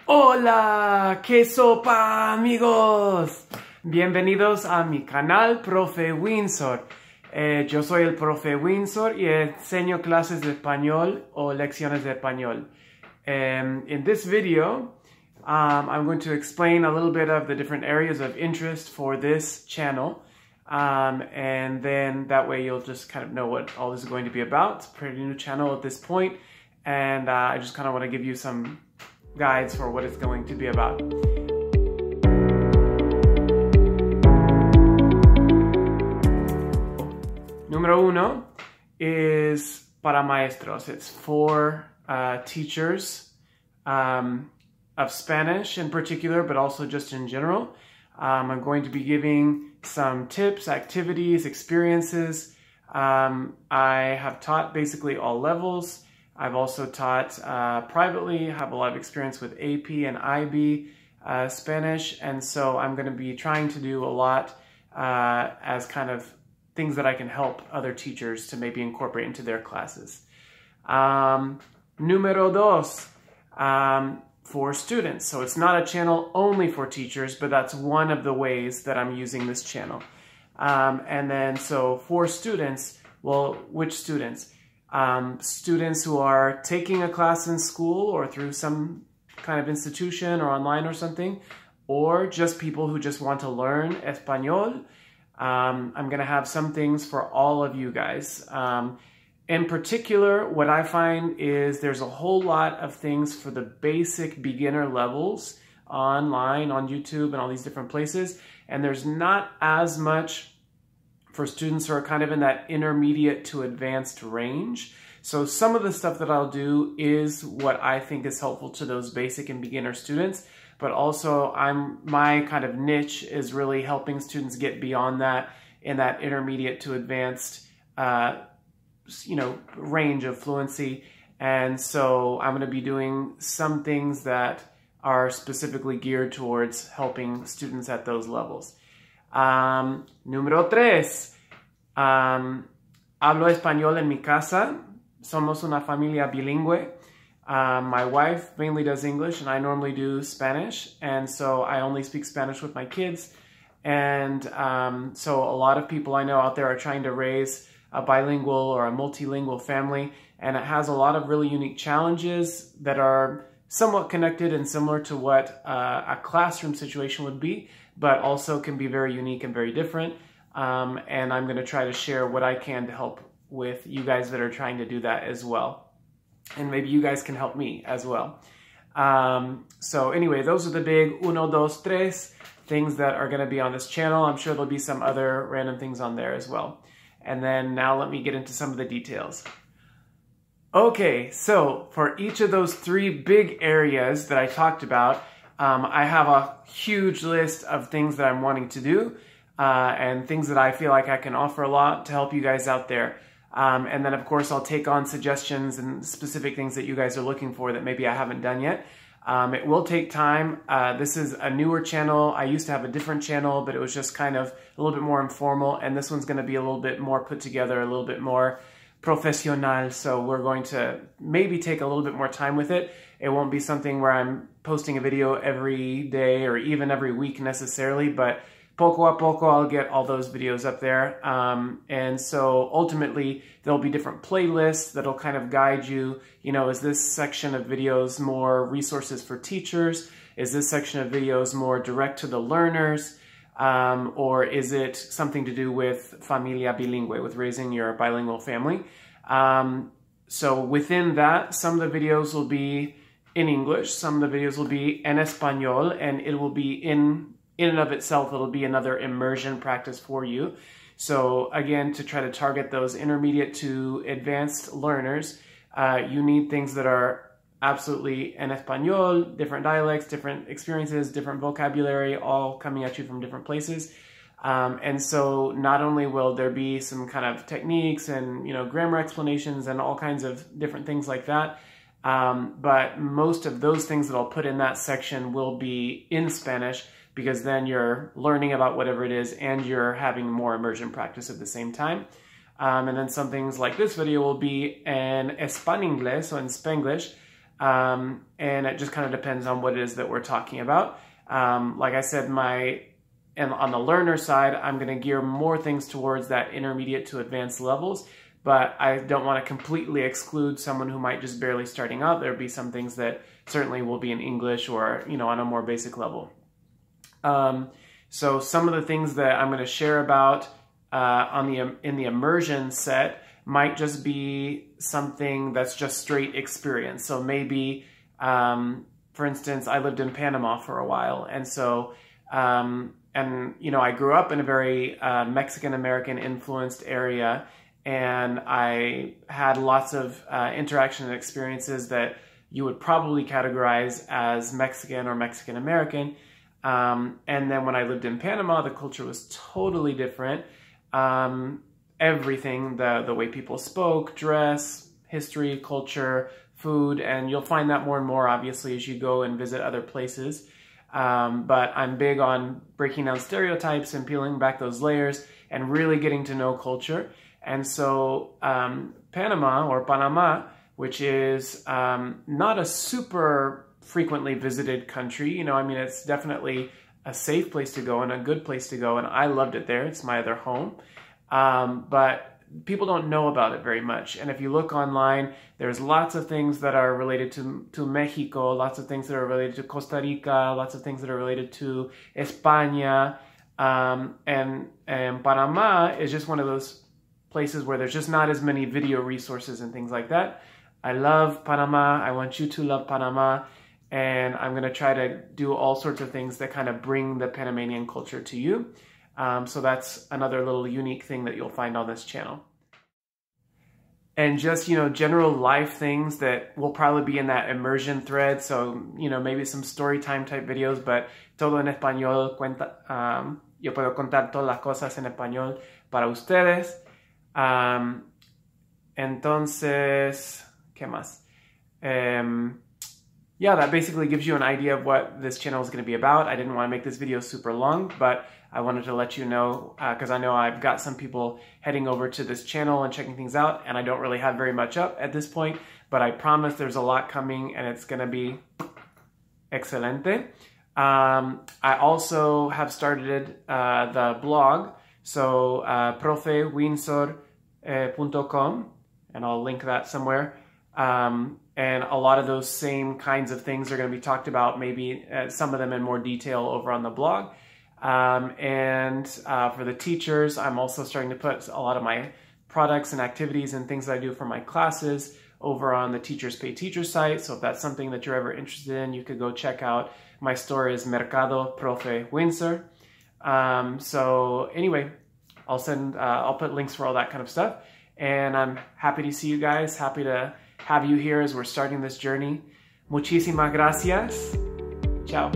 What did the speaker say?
Hola, qué sopa amigos. Bienvenidos a mi canal Profe Windsor. Yo soy el Profe Windsor y enseño clases de español o lecciones de español. In this video, I'm going to explain a little bit of the different areas of interest for this channel. And then that way you'll just kind of know what all this is going to be about. It's a pretty new channel at this point, and I just kind of want to give you some guides for what it's going to be about. Número uno is para maestros. It's for teachers of Spanish in particular, but also just in general. I'm going to be giving some tips, activities, experiences. I have taught basically all levels. I've also taught privately, have a lot of experience with AP and IB Spanish, and so I'm going to be trying to do a lot as kind of things that I can help other teachers to maybe incorporate into their classes. Número dos, for students. So it's not a channel only for teachers, but that's one of the ways that I'm using this channel. And then so for students, well, which students? Students who are taking a class in school or through some kind of institution or online or something, or just people who just want to learn español. I'm going to have some things for all of you guys. In particular, what I find is there's a whole lot of things for the basic beginner levels online, on YouTube, and all these different places, and there's not as much for students who are kind of in that intermediate to advanced range. So some of the stuff that I'll do is what I think is helpful to those basic and beginner students, but also my kind of niche is really helping students get beyond that in that intermediate to advanced range of fluency. And so I'm going to be doing some things that are specifically geared towards helping students at those levels. Número tres, hablo español en mi casa. Somos una familia bilingüe. My wife mainly does English and I normally do Spanish, and so I only speak Spanish with my kids. And so a lot of people I know out there are trying to raise a bilingual or a multilingual family, and it has a lot of really unique challenges that are somewhat connected and similar to what a classroom situation would be, but also can be very unique and very different. And I'm going to try to share what I can to help with you guys that are trying to do that as well. And maybe you guys can help me as well. So anyway, those are the big uno, dos, tres things that are going to be on this channel. I'm sure there'll be some other random things on there as well. And then now let me get into some of the details. Okay, so for each of those three big areas that I talked about, I have a huge list of things that I'm wanting to do and things that I feel like I can offer a lot to help you guys out there. And then of course I'll take on suggestions and specific things that you guys are looking for that maybe I haven't done yet. It will take time. This is a newer channel. I used to have a different channel, but it was just kind of a little bit more informal, and this one's going to be a little bit more put together, a little bit more profesional, so we're going to maybe take a little bit more time with it. It won't be something where I'm posting a video every day or even every week necessarily, but poco a poco I'll get all those videos up there. And so ultimately there'll be different playlists that'll kind of guide you, is this section of videos more resources for teachers? Is this section of videos more direct to the learners? Or is it something to do with familia bilingüe, with raising your bilingual family? So within that, some of the videos will be in English, some of the videos will be en español, and it will be in and of itself, it'll be another immersion practice for you. So again, to try to target those intermediate to advanced learners, you need things that are absolutely en español, different dialects, different experiences, different vocabulary, all coming at you from different places. And so not only will there be some kind of techniques and grammar explanations and all kinds of different things like that, but most of those things that I'll put in that section will be in Spanish, because then you're learning about whatever it is and you're having more immersion practice at the same time. And then some things like this video will be in Español, so in Spanglish, and it just kind of depends on what it is that we're talking about. Like I said, and on the learner side, I'm going to gear more things towards that intermediate to advanced levels, but I don't want to completely exclude someone who might just barely starting out. There'll be some things that certainly will be in English or, on a more basic level. So some of the things that I'm going to share about in the immersion set might just be something that's just straight experience. So maybe, for instance, I lived in Panama for a while, and so I grew up in a very Mexican-American influenced area, and I had lots of interaction and experiences that you would probably categorize as Mexican or Mexican-American. And then when I lived in Panama, the culture was totally different. Everything, the way people spoke, dress, history, culture, food, and you'll find that more and more obviously as you go and visit other places. But I'm big on breaking down stereotypes and peeling back those layers and really getting to know culture. And so Panama, which is not a super frequently visited country, it's definitely a safe place to go and a good place to go, and I loved it there. It's my other home. But people don't know about it very much. And if you look online, there's lots of things that are related to Mexico, lots of things that are related to Costa Rica, lots of things that are related to España. And Panama is just one of those places where there's just not as many video resources and things like that. I love Panama. I want you to love Panama. And I'm going to try to do all sorts of things that kind of bring the Panamanian culture to you. So that's another little unique thing that you'll find on this channel. And just, general life things that will probably be in that immersion thread. So, maybe some story time type videos, but todo en español. Yo puedo contar todas las cosas en español para ustedes. Entonces, ¿qué más? Yeah, that basically gives you an idea of what this channel is going to be about. I didn't want to make this video super long, but I wanted to let you know, because I know I've got some people heading over to this channel and checking things out, and I don't really have very much up at this point, but I promise there's a lot coming, and it's going to be excelente. I also have started the blog, so profewindsor.com, and I'll link that somewhere. And a lot of those same kinds of things are going to be talked about, maybe some of them in more detail over on the blog. For the teachers, I'm also starting to put a lot of my products and activities and things that I do for my classes over on the Teachers Pay Teacher site. So if that's something that you're ever interested in, you could go check out. My store is Mercado Profe Windsor. So anyway, I'll put links for all that kind of stuff. And I'm happy to see you guys, happy to have you here as we're starting this journey. Muchísimas gracias. Ciao.